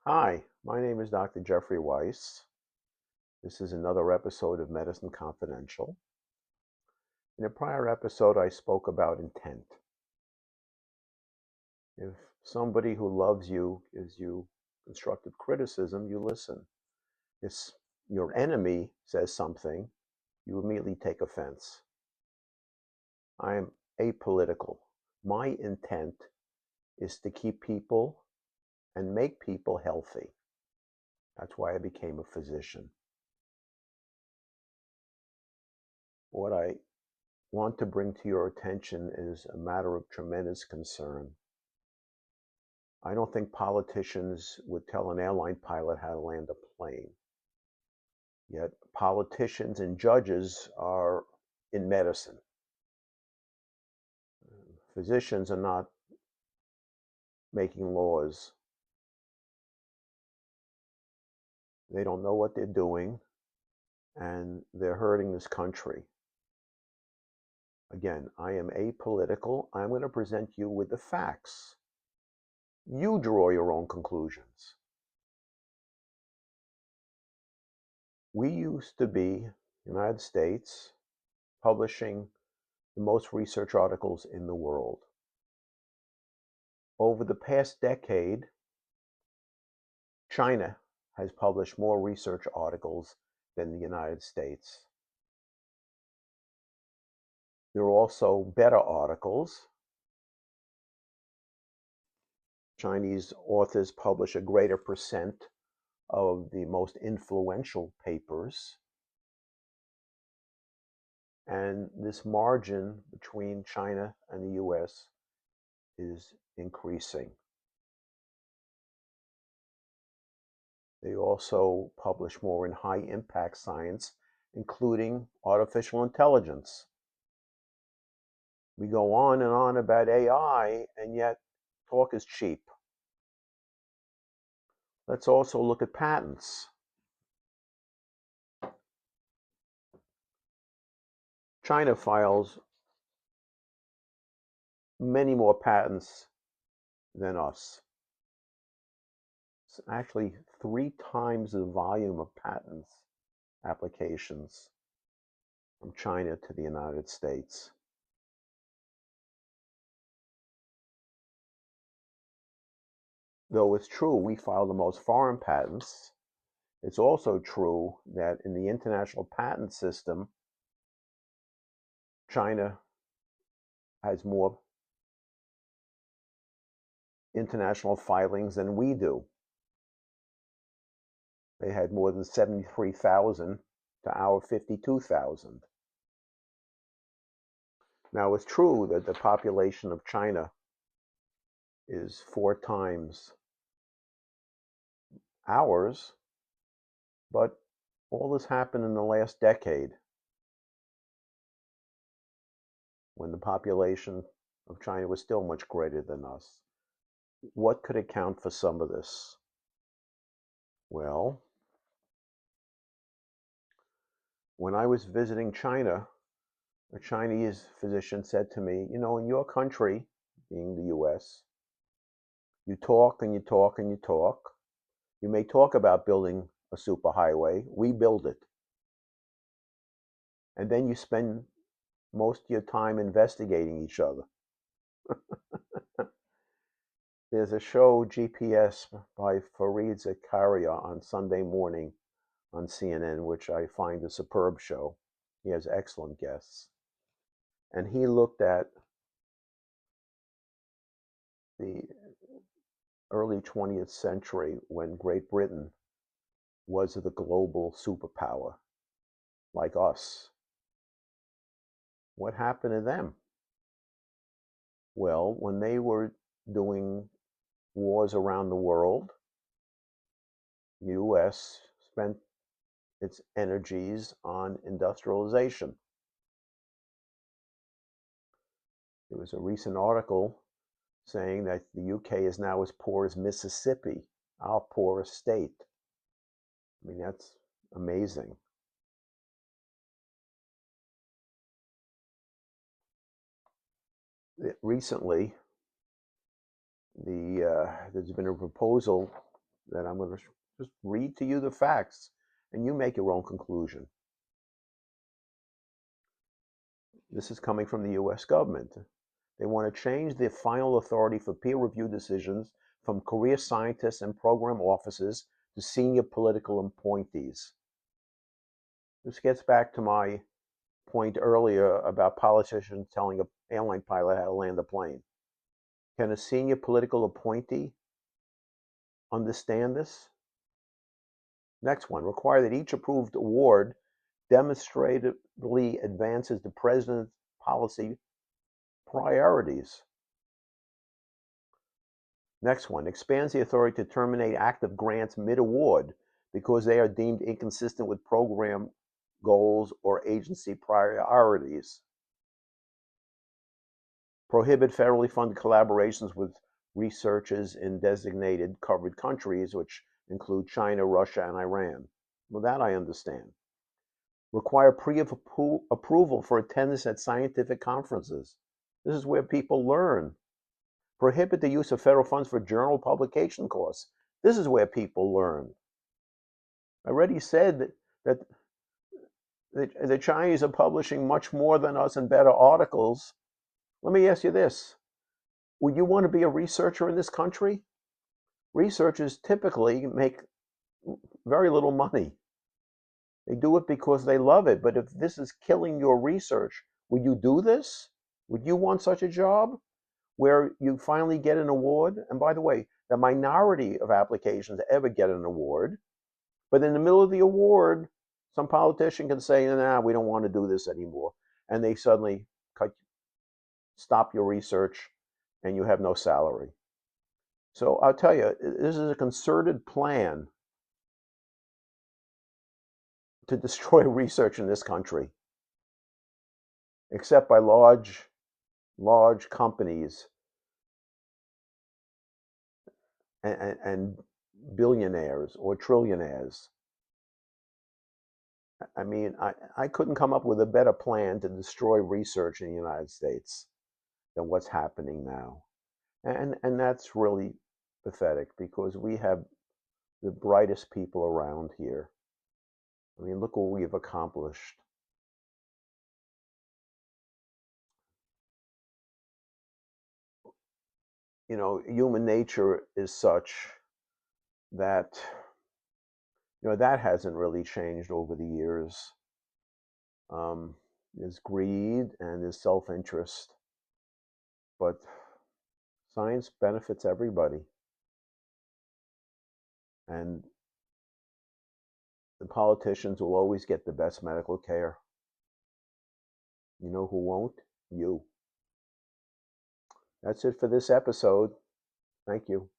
Hi, my name is Dr. Jeffrey Weiss. This is another episode of Medicine Confidential. In a prior episode, I spoke about intent. If somebody who loves you gives you constructive criticism, you listen. If your enemy says something, you immediately take offense. I am apolitical. My intent is to keep people and make people healthy. That's why I became a physician. What I want to bring to your attention is a matter of tremendous concern. I don't think politicians would tell an airline pilot how to land a plane. Yet politicians and judges are in medicine. Physicians are not making laws. They don't know what they're doing, and they're hurting this country. Again, I am apolitical. I'm going to present you with the facts. You draw your own conclusions. We used to be, United States, publishing the most research articles in the world. Over the past decade, China has published more research articles than the United States. There are also better articles. Chinese authors publish a greater percent of the most influential papers. And this margin between China and the US is increasing. They also publish more in high impact science, including artificial intelligence. We go on and on about AI, and yet talk is cheap. Let's also look at patents. China files many more patents than us. It's actually 3 times the volume of patents applications from China to the United States. Though it's true we file the most foreign patents, it's also true that in the international patent system, China has more international filings than we do. They had more than 73,000 to our 52,000. Now, it's true that the population of China is 4 times ours, but all this happened in the last decade when the population of China was still much greater than us. What could account for some of this? Well, when I was visiting China, a Chinese physician said to me, in your country, being the US, you talk and you talk and you talk. You may talk about building a superhighway, we build it. And then you spend most of your time investigating each other. There's a show, GPS, by Fareed Zakaria on Sunday morning on CNN, which I find a superb show. He has excellent guests. And he looked at the early 20th century when Great Britain was the global superpower, like us. What happened to them? Well, when they were doing wars around the world, the US spent its energies on industrialization. There was a recent article saying that the UK is now as poor as Mississippi, our poorest state. I mean, that's amazing. Recently, there's been a proposal that I'm going to just read to you the facts, and you make your own conclusion. This is coming from the US government. They want to change the final authority for peer review decisions from career scientists and program officers to senior political appointees. This gets back to my point earlier about politicians telling an airline pilot how to land a plane. Can a senior political appointee understand this? Next one, require that each approved award demonstratively advances the president's policy priorities. Next one, expands the authority to terminate active grants mid-award because they are deemed inconsistent with program goals or agency priorities. Prohibit federally funded collaborations with researchers in designated covered countries, which include China, Russia, and Iran. Well, that I understand. Require pre-approval for attendance at scientific conferences. This is where people learn. Prohibit the use of federal funds for journal publication costs. This is where people learn. I already said that the Chinese are publishing much more than us and better articles. Let me ask you this. Would you want to be a researcher in this country? Researchers typically make very little money. They do it because they love it. But if this is killing your research, would you do this? Would you want such a job where you finally get an award? And by the way, the minority of applications ever get an award. But in the middle of the award, some politician can say, nah, we don't want to do this anymore. And they suddenly stop your research and you have no salary. So I'll tell you, this is a concerted plan to destroy research in this country, except by large companies and billionaires or trillionaires. I mean, I couldn't come up with a better plan to destroy research in the United States than what's happening now. And that's really pathetic because we have the brightest people around here. I mean, look what we've accomplished. You know, human nature is such that, you know, that hasn't really changed over the years. There's greed and there's self-interest, but science benefits everybody. And the politicians will always get the best medical care. You know who won't? You. That's it for this episode. Thank you.